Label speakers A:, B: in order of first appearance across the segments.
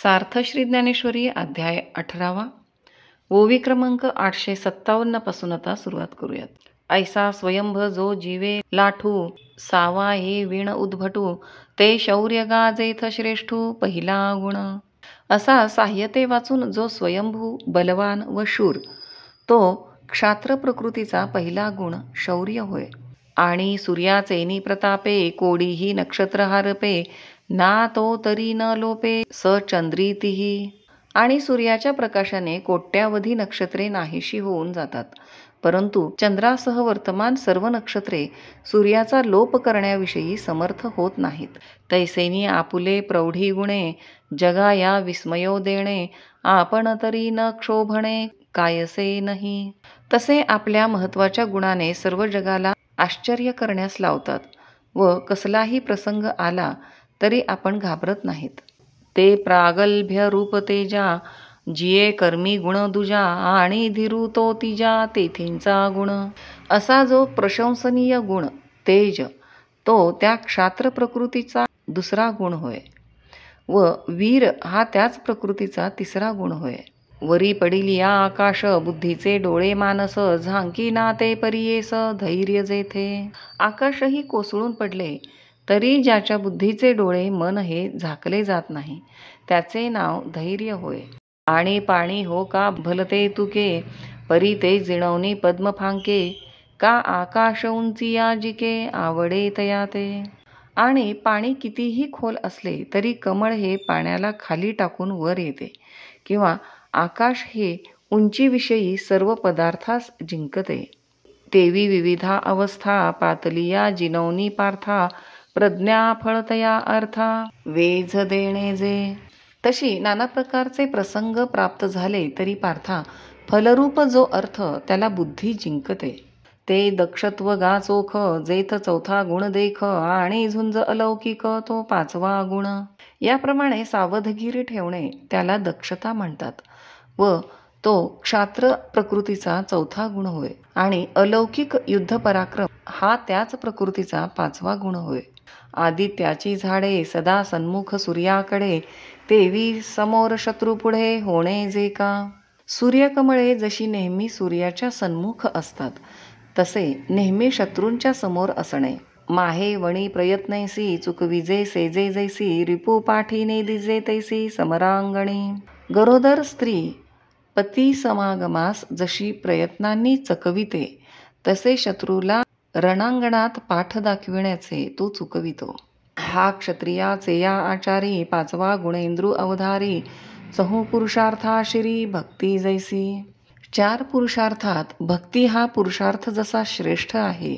A: सार्थ श्री ज्ञानेश्वरी अध्याय 18वा. ओवी क्रमांक 857 पासून आता सुरुवात करूयात. ऐसा स्वयंभ जो जीवे लाठू, सावा हे वीण उद्भटू, ते शौर्य गाजेथ श्रेष्ठू पहिला गुण. असा साह्यते वाचून जो स्वयंभू बलवान व शूर, तो क्षात्र प्रकृतीचा पहिला गुण शौर्य होय. आणि सूर्याचेनी प्रतापे, कोडीही नक्षत्र हारपे, ना तो तरी न लोपे स चंद्रीतीही. आणि सूर्याच्या प्रकाशाने कोट्यावधी नक्षत्रे नाहीशी होऊन जातात, परंतु चंद्रासह वर्तमान सर्व नक्षत्रे सूर्याचा लोप करण्याविषयी समर्थ होत नाहीत. तैसेनी आपुले प्रौढी गुणे, जगा या विस्मयो देणे, आपण तरी न क्षोभणे कायसे नाही. तसे आपल्या महत्वाच्या गुणाने सर्व जगाला आश्चर्य करण्यास लावतात व कसलाही प्रसंग आला तरी आपण घाबरत नाहीत. ते प्रागल्भ्य रूप तेजा, जिये कर्मी गुण दुजा, आणि धीरू तो तिजा तेथींचा गुण. असा जो प्रशंसनीय गुण तेज, तो त्या क्षात्र प्रकृतीचा दुसरा गुण होय व वीर हा त्याच प्रकृतीचा तिसरा गुण होय. वरी पडिल या आकाश, बुद्धीचे डोळे मानस, झांकी ना ते परियेस धैर्य जेथे. आकाशही कोसळून पडले तरी ज्याच्या बुद्धीचे डोळे मन हे झाकले जात नाही, त्याचे नाव धैर्य होय. आणि पाणी हो का भलते तुके, परी ते जिणवणी पद्म फांके, का आकाश उंचिया जिके आवडे तया ते. आणि पाणी कितीही खोल असले तरी कमळ हे पाण्याला खाली टाकून वर येते, किंवा आकाश हे उंचीविषयी सर्व पदार्थास जिंकते. तेवी विविधा अवस्था, पातलिया जिनवनी पार्था, प्रज्ञा फळतया अर्था वेझ देणे जे. तशी नाना प्रकारचे प्रसंग प्राप्त झाले तरी पार्था फलरूप जो अर्थ त्याला बुद्धी जिंकते. ते दक्षत्व गा चोख, जेथ चौथा गुण देख, आणि झुंज अलौकिक तो पाचवा गुण. याप्रमाणे सावधगिरी ठेवणे त्याला दक्षता म्हणतात व तो क्षात्र प्रकृतीचा चौथा गुण होय. आणि अलौकिक युद्ध पराक्रम हा त्याच प्रकृतीचा पाचवा गुण होय. आदित्याची झाडे सदा सन्मुख सूर्याकडे, तेवी समोर शत्रू पुढे होणे जे का. सूर्यकमळे जशी नेहमी सूर्याच्या सन्मुख असतात, तसे नेहमी शत्रूंच्या समोर असणे. माहे वणी प्रयत्नैसी, चुकविजे सेजे जैसी, रिपू पाठीने दिजे तैसी समरांगणी. गरोदर स्त्री पती समागमास जशी प्रयत्नांनी चकविते, तसे शत्रूला रणांगणात पाठ दाखविण्याचे तो चुकवितो. हा क्षत्रियाचे या आचारी, पाचवा गुणेंद्रू अवधारी, चहू पुरुषार्था शिरी भक्ती जैसी. चार पुरुषार्थात भक्ती हा पुरुषार्थ जसा श्रेष्ठ आहे,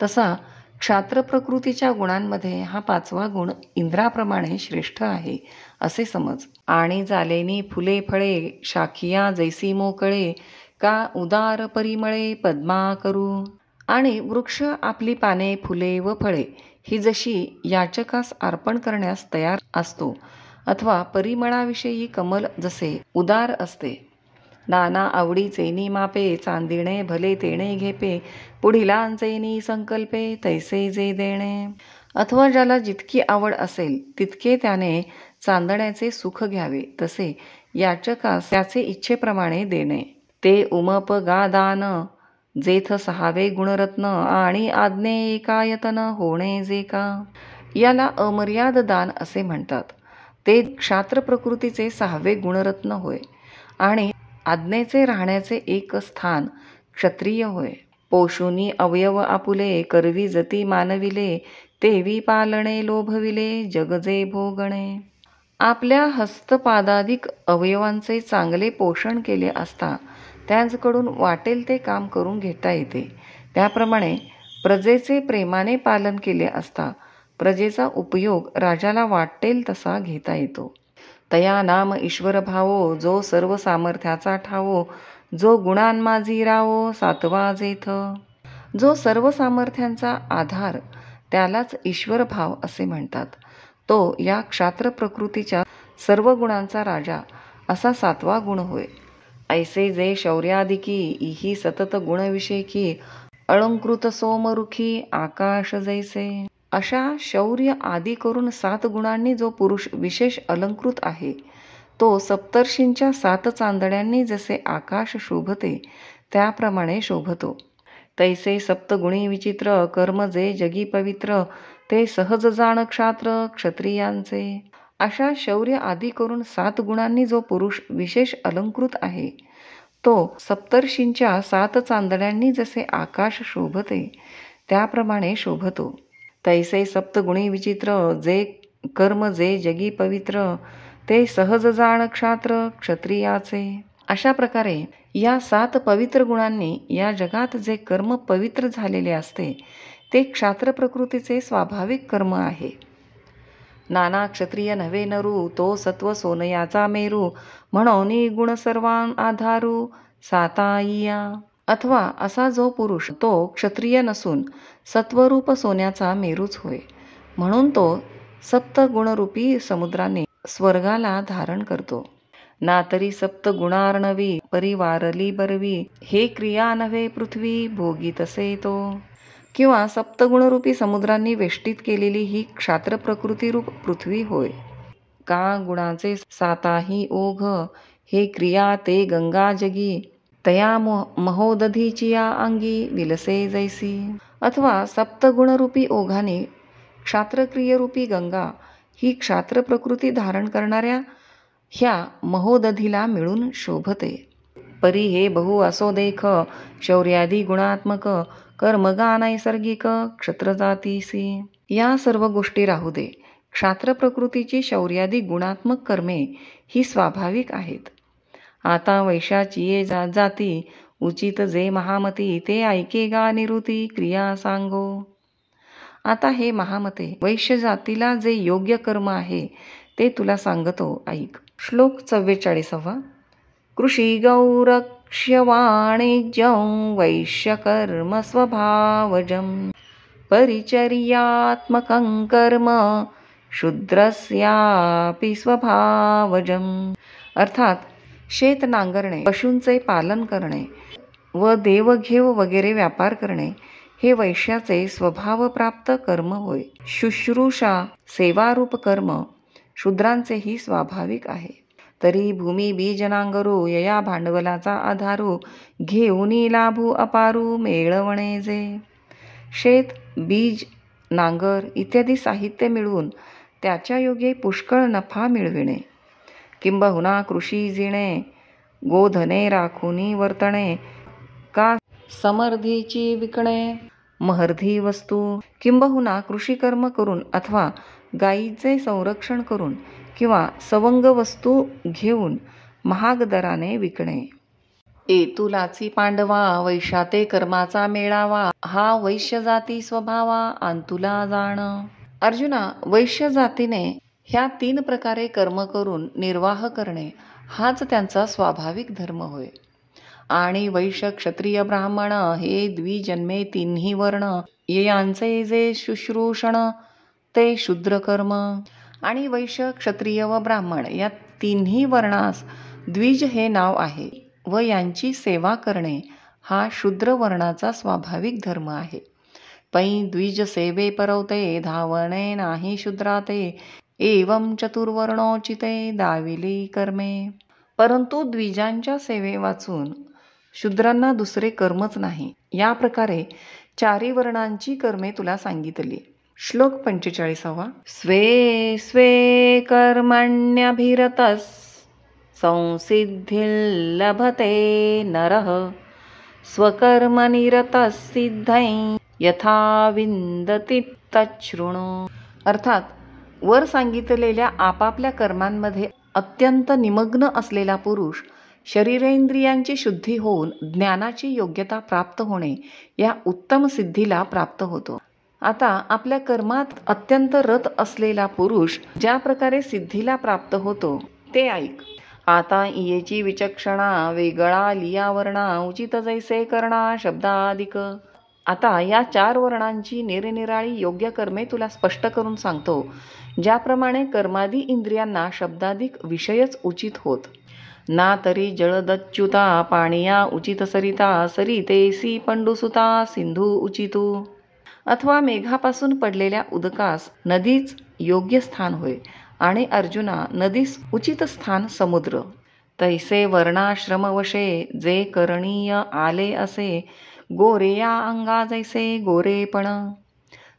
A: तसा क्षात्र प्रकृतीच्या गुणांमध्ये हा पाचवा गुण इंद्राप्रमाणे श्रेष्ठ आहे असे समज. आणि जालेनी फुले फळे, शाखिया जैसी मोकळे, का उदार परिमळे पद्मा करू. आणि वृक्ष आपली पाने, फुले व फळे ही जशी याचकास अर्पण करण्यास तयार असतो, अथवा परिमळाविषयी कमल जसे उदार असते. नाना आवडीचेनी मापे, चांदिणे भले तेणे घेपे, पुढिलांचेनी संकल्पे तैसे जे देणे. अथवा ज्याला जितकी आवड असेल तितके त्याने चांदण्याचे सुख घ्यावे, तसे याचकास त्याचे इच्छेप्रमाणे देणे. ते उमप गा दान, जेथ सहावे गुणरत्न, आणि आज्ञे एकायतन होणे जे का. याला अमर्याद दान असे म्हणतात. ते क्षात्र प्रकृतीचे सहावे गुणरत्न होय. आणि आज्ञेचे राहण्याचे एक स्थान क्षत्रिय होय. पोषुनी अवयव आपुले, करवी जती मानविले, तेवी पालणे लोभविले जग जे भोगणे. आपल्या हस्तपादादिक अवयवांचे चांगले पोषण केले असता त्यांच्याकडून वाटेल ते काम करून घेता येते. त्याप्रमाणे प्रजेचे प्रेमाने पालन केले असता प्रजेचा उपयोग राजाला वाटेल तसा घेता येतो. तया नाम ईश्वर भावो, जो सर्व सामर्थ्याचा ठावो, जो गुणांमाझी रावो सातवा जेथ. जो सर्व सामर्थ्यांचा आधार त्यालाच ईश्वर भाव असे म्हणतात. तो या क्षात्र प्रकृतीच्या सर्व गुणांचा राजा असा सातवा गुण होय. ऐसे जे शौर्यादिकी, इही सतत गुणविषयकी, अलंकृत सोमरुखी आकाश जैसे. अशा शौर्य आदी करून 7 गुणांनी जो पुरुष विशेष अलंकृत आहे, तो सप्तर्षींच्या 7 चांदण्यांनी जसे आकाश शोभते त्याप्रमाणे शोभतो. तैसे सप्तगुणी विचित्र कर्म जे जगी पवित्र ते सहज जाण क्षात्र क्षत्रियांचे. अशा शौर्य आदी करून 7 गुणांनी जो पुरुष विशेष अलंकृत आहे तो सप्तर्षींच्या 7 चांदण्यांनी जसे आकाश शोभते त्याप्रमाणे शोभतो. तैसे सप्तगुणी विचित्र जे कर्म जे जगी पवित्र ते सहज जाण क्षात्र क्षत्रियाचे. अशा प्रकारे या 7 पवित्र गुणांनी या जगात जे कर्म पवित्र झालेले असते ते क्षात्र प्रकृतीचे स्वाभाविक कर्म आहे. नाना क्षत्रिय नव्हे नरू तो सत्व सोनयाचा मेरू म्हणून गुण सर्वां आधारू साताईया. अथवा असा जो पुरुष तो क्षत्रिय नसून सत्वरूप सोन्याचा मेरूच होय, म्हणून तो सप्तगुणरूपी समुद्राने स्वर्गाला धारण करतो. ना तरी सप्तगुणार्णवी परिवारली बरवी हे क्रिया नव्हे पृथ्वी भोगी तसे तो. किंवा सप्तगुणरूपी समुद्रांनी वेष्टित केलेली ही क्षात्र प्रकृतीरूप पृथ्वी होय. का गुणाचे 7ही ओघ हे क्रिया ते गंगा जगी तया महोदधीची या अंगी विलसे जैसी. अथवा सप्तगुणरूपी ओघाने क्षात्रक्रियरूपी गंगा ही क्षात्र प्रकृती धारण करणाऱ्या ह्या महोदधीला मिळून शोभते. परी हे बहु असो देख शौर्यादी गुणात्मक कर्मगा नैसर्गिक क्षत्रजातीसी. या सर्व गोष्टी राहू दे, क्षात्र प्रकृतीची शौर्यादी गुणात्मक कर्मे ही स्वाभाविक आहेत. आता वैश्याची ये जाती उचित जे महामती ते ऐके गा निवृत्ती क्रिया सांगो. आता हे महामते वैश्य जातीला जे योग्य कर्म आहे ते तुला सांगतो ऐक. श्लोक 44. कृषी गौरक्ष्य वाणिज्यं वैश्यकर्म स्वभावजं परिचर्यात्मकं कर्म शूद्रस्यापि स्वभावजं. अर्थात शेत नांगरणे, पशूंचे पालन करणे व देवघेव वगैरे व्यापार करणे हे वैश्याचे स्वभावप्राप्त कर्म होय. शुश्रूषा सेवारूप कर्म शूद्रांचेही स्वाभाविक आहे. तरी भूमी बीज नांगरू यया भांडवलाचा आधारू घेऊनी लाभू अपारू मेळवणे जे. शेत बीज नांगर इत्यादी साहित्य मिळवून त्याच्या योगे पुष्कळ नफा मिळविणे. किंबहुना कृषी जिणे गोधने राखुनी वर्तणे का समर्धीची विकणे महर्धी वस्तू. किंबहुना कृषी कर्म करून अथवा गायीचे संरक्षण करून किंवा सवंग वस्तू घेऊन महाग दराने विकणे. एतुलाची पांडवा वैशाते कर्माचा मेळावा हा वैश्य जाती स्वभावा अंतुला जाण. अर्जुना, वैश्य जातीने ह्या 3 प्रकारे कर्म करून निर्वाह करणे हाच त्यांचा स्वाभाविक धर्म होय. आणि वैश्य क्षत्रिय ब्राह्मण हे द्विजन्मे 3ही वर्ण यांचे जे शुश्रूषण ते शूद्र कर्म. आणि वैश्य क्षत्रिय व ब्राह्मण या 3ही वर्णास द्विज हे नाव आहे व यांची सेवा करणे हा शूद्र वर्णाचा स्वाभाविक धर्म आहे. पै द्विज सेवे परवते धावणे नाही शूद्राते एवं चतुर्वर्णोचिते दाविली कर्मे. परंतु द्विजांच्या सेवे वाचून शूद्रांना दुसरे कर्मच नाही. या प्रकारे 4ही वर्णांची कर्मे तुला सांगितली. श्लोक 45. स्वे स्वे कर्मण्यभिरतः संसिद्धिं लभते नरः स्वकर्मनिरतः सिद्धं यथा विन्दति तच्छृणु. अर्थात वर सांगितलेल्या आपापल्या कर्मांमध्ये अत्यंत निमग्न असलेला पुरुष शरीरेंद्रियांची शुद्धी होऊन ज्ञानाची योग्यता प्राप्त होणे या उत्तम सिद्धीला प्राप्त होतो. आता आपल्या कर्मात अत्यंत रत असलेला पुरुष ज्या प्रकारे सिद्धीला प्राप्त होतो ते ऐक. आता इयेची विचक्षणा वेगळा लिया वर्णा उचित जैसे करणा शब्दाधिक. आता या 4 वर्णांची निरनिराळी योग्य कर्मे तुला स्पष्ट करून सांगतो. ज्याप्रमाणे कर्मादी इंद्रियांना शब्दाधिक विषयच उचित होत. ना तरी जळदच्युता पाणिया उचित सरिता सरितेसी पंडुसुता सिंधू उचितू. अथवा मेघापासून पडलेल्या उदकास नदीच योग्य स्थान होय. आणि अर्जुना नदीस उचित स्थान समुद्र. तैसे वर्णाश्रमवशे जे करणीय आले असे, गोरे या अंगा जैसे गोरेपण.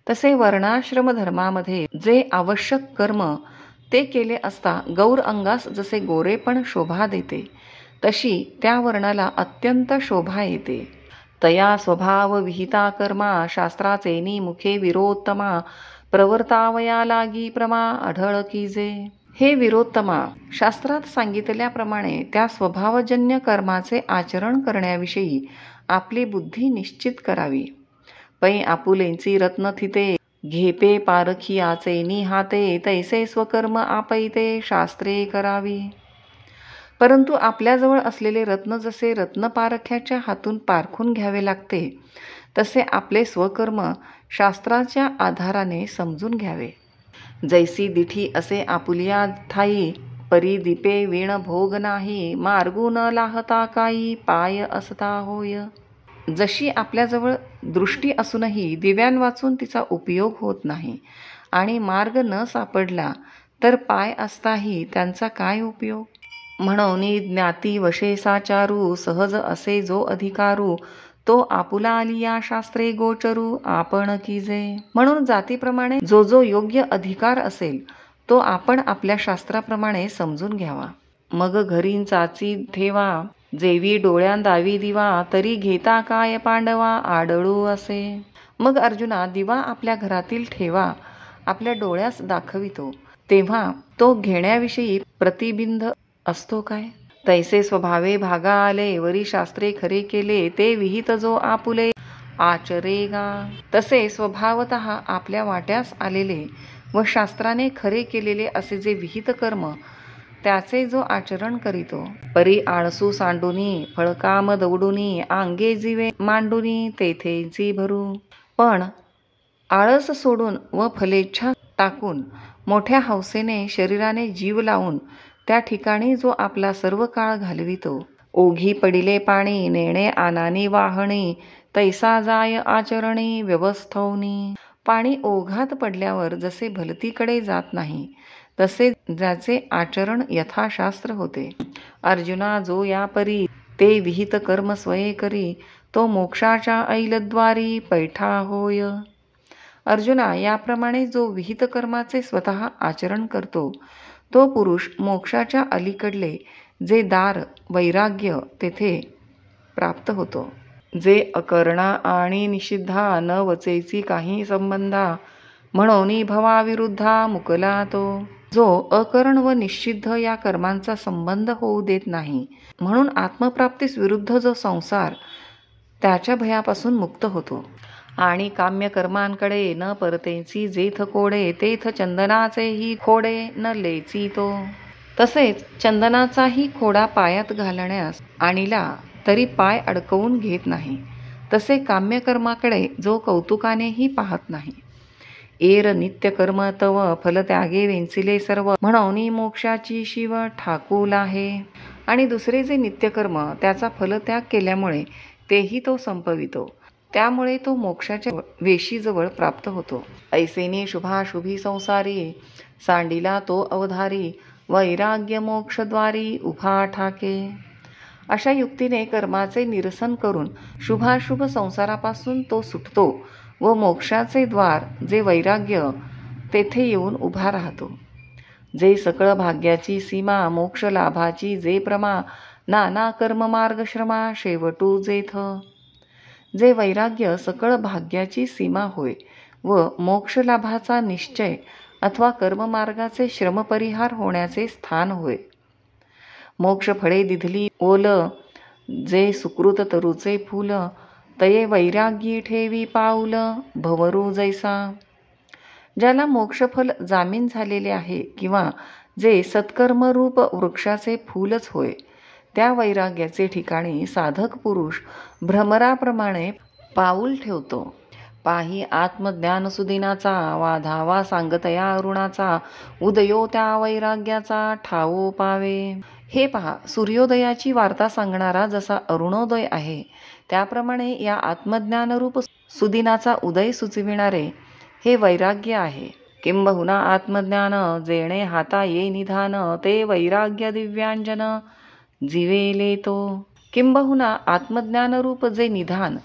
A: तसे वर्णाश्रम धर्मामध्ये जे आवश्यक कर्म ते केले असता गौर अंगास जसे गोरेपण शोभा देते, तशी त्या वर्णाला अत्यंत शोभा येते. तया स्वभाव विहिता कर्मा शास्त्राचेनी मुखे विरोत्तमा, प्रवर्तावया लागी प्रमा आढळ कीजे. हे विरोत्तमा, शास्त्रात सांगितल्याप्रमाणे त्या स्वभावजन्य कर्माचे आचरण करण्याविषयी आपली बुद्धी निश्चित करावी. पै आपुलेंची रत्न थिते, घेपे पारखियाचे निहाते, तैसे स्वकर्म आपैते शास्त्रे करावी. परंतु आपल्याजवळ असलेले रत्न जसे रत्नपारख्याच्या हातून पारखून घ्यावे लागते, तसे आपले स्वकर्म शास्त्राच्या आधाराने समजून घ्यावे. जैसी दिठी असे आपुलिया ठाई, परी दीपे वीण भोग नाही, मार्गू न लाहता काही, पाय असता होय. जशी आपल्याजवळ दृष्टी असूनही दिव्यांवाचून तिचा उपयोग होत नाही, आणि मार्ग न सापडला तर पाय असताही त्यांचा काय उपयोग. म्हणून ज्ञाती वशे साचारू, सहज असे जो अधिकारू, तो आपुला आलिया शास्त्रे गोचरू आपण कीजे. म्हणून जातीप्रमाणे जो जो योग्य अधिकार असेल तो आपण आपल्या शास्त्राप्रमाणे समजून घ्यावा. मग घरीन चाची ठेवा, जेवी डोळ्यां दावी दिवा, तरी घेता काय पांडवा आडळू असे. मग अर्जुना, दिवा आपल्या घरातील ठेवा आपल्या डोळ्यास दाखवितो, तेव्हा तो घेण्याविषयी प्रतिबिंध असतो काय. तैसे स्वभावे भागा आले, वरी शास्त्रे खरे केले, ते विहित जो आपुले आचरेगा. तसे स्वभावतः आपल्या वाट्यास आलेले व शास्त्राने खरे केलेले असे जे विहित कर्म, त्याचे जो आचरण करीतो. परी आळसू सांडुनी, फळकाम दौडुनी, आंगे जीवे मांडुनी, तेथेची भरू. पण आळस सोडून व फलेच्छा टाकून मोठ्या हौसेने शरीराने जीव लावून त्या ठिकाणी जो आपला सर्व काळ घालवितो. ओघी पडिले पाणी, नेणे आनानी वाहणी, तैसा जाय आचरणी व्यवस्थौनी. पाणी ओघात पडल्यावर जसे भलतीकडे जात नाही, तसे ज्याचे आचरण यथाशास्त्र होते. अर्जुना, जो या परी ते विहित कर्म स्वये करी, तो मोक्षाच्या ऐलद्वारी पैठा होय. अर्जुना, याप्रमाणे जो विहित कर्माचे स्वतः आचरण करतो, तो पुरुष मोक्षाच्या अलीकडले जे दार वैराग्य तेथे प्राप्त होतो. जे अकरणा आणि निषिद्धा, न वचेची काही संबंधा, म्हणून भवाविरुद्धा मुकला तो. जो अकरण व निषिद्ध या कर्मांचा संबंध होऊ देत नाही, म्हणून आत्मप्राप्तीस विरुद्ध जो संसार, त्याच्या भयापासून मुक्त होतो. आणि काम्य कर्मांकडे न परतेची जेथ कोडे, तेथ चंदनाचेही खोडे न लेची तो. तसेच चंदनाचाही खोडा पायात घालण्यास आणिला तरी पाय अडकवून घेत नाही, तसे काम्यकर्माकडे जो कौतुकानेही पाहत नाही. एर नित्य कर्म तव, फल त्यागे वेंचिले सर्व, म्हणून मोक्षाची शिव ठाकूल आहे. आणि दुसरे जे नित्यकर्म त्याचा फलत्याग केल्यामुळे तेही तो संपवितो, त्यामुळे तो मोक्षाच्या वेशीजवळ प्राप्त होतो. ऐसेने शुभाशुभी संसारी, सांडिला तो अवधारी, वैराग्य मोक्षद्वारी उभा ठाके. अशा युक्तीने कर्माचे निरसन करून शुभाशुभ संसारापासून तो सुटतो व मोक्षाचे द्वार जे वैराग्य तेथे येऊन उभा राहतो. जे सकळ भाग्याची सीमा, मोक्ष लाभाची जे प्रमा, नाना कर्म मार्ग श्रमा शेवटू जेथ. जे वैराग्य सकळ भाग्याची सीमा होय व मोक्षलाभाचा निश्चय अथवा कर्ममार्गाचे श्रमपरिहार होण्याचे स्थान होय. मोक्ष फळे दिधली ओल, जे सुकृत तरुचे फूल, तये वैराग्यी ठेवी पाऊल भवरू जैसा. ज्याला मोक्षफल जामीन झालेले आहे किंवा जे सत्कर्मरूप वृक्षाचे फूलच होय, त्या वैराग्याचे ठिकाणी साधक पुरुष भ्रमराप्रमाणे पाऊल ठेवतो. पाही आत्मज्ञान सुदिनाचा, वाधावा सांगतया अरुणाचा, उदयो त्या वैराग्याचा ठावो पावे. हे पहा, सूर्योदयाची वार्ता सांगणारा जसा अरुणोदय आहे, त्याप्रमाणे या आत्मज्ञानरूप सुदिनाचा उदय सुचविणारे हे वैराग्य आहे. किंबहुना आत्मज्ञान जेणे हाता ये निधान ते वैराग्य दिव्यांजन जिवेले तो. किंबहुना आत्मज्ञानरूप जे निधान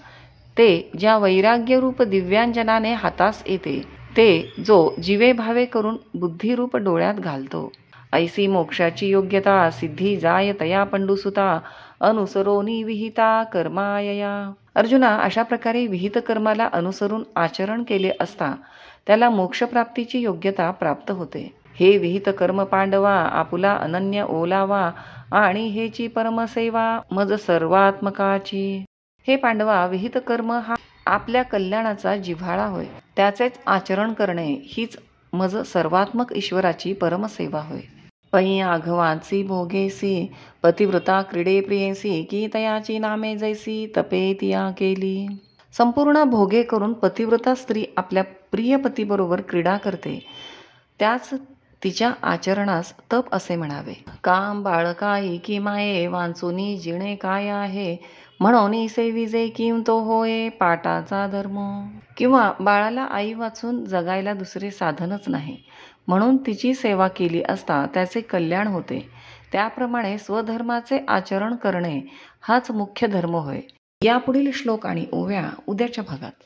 A: ते ज्या वैराग्यरूप दिव्यांजनाने हातास येते ते जो जीवे भावे करून बुद्धिरूप डोळ्यात घालतो. ऐसी मोक्षाची योग्यता सिद्धी जाय तया पंडुसुता अनुसरोनी विहिता कर्मायया. अर्जुना, अशा प्रकारे विहित कर्माला अनुसरून आचरण केले असता त्याला मोक्षप्राप्तीची योग्यता प्राप्त होते. हे विहित कर्म पांडवा आपुला अनन्य ओलावा आणि हेची परमसेवा मज सर्वात्मकाची. हे पांडवा, विहित कर्म हा आपल्या कल्याणाचा जिव्हाळा होय. त्याचेच आचरण करणे हीच मज सर्वात्मक ईश्वराची परमसेवा होय. पै आघवांसी भोगेसी पतिव्रता क्रीडे प्रियेसी की तयाची नामे जैसी तपे तिया केली. संपूर्ण भोगे करून पतिव्रता स्त्री आपल्या प्रिय पतीबरोबर क्रीडा करते त्याच तिच्या आचरणास तप असे म्हणावे. काम बाळकाई की माये वांचुनी जिणे काय आहे म्हणून सेविजे किम तो होय पाटाचा धर्म. किंवा बाळाला आई वाचून जगायला दुसरे साधनच नाही म्हणून तिची सेवा केली असता त्याचे कल्याण होते. त्याप्रमाणे स्वधर्माचे आचरण करणे हाच मुख्य धर्म होय. यापुढील श्लोक आणि ओव्या उद्याच्या भागात.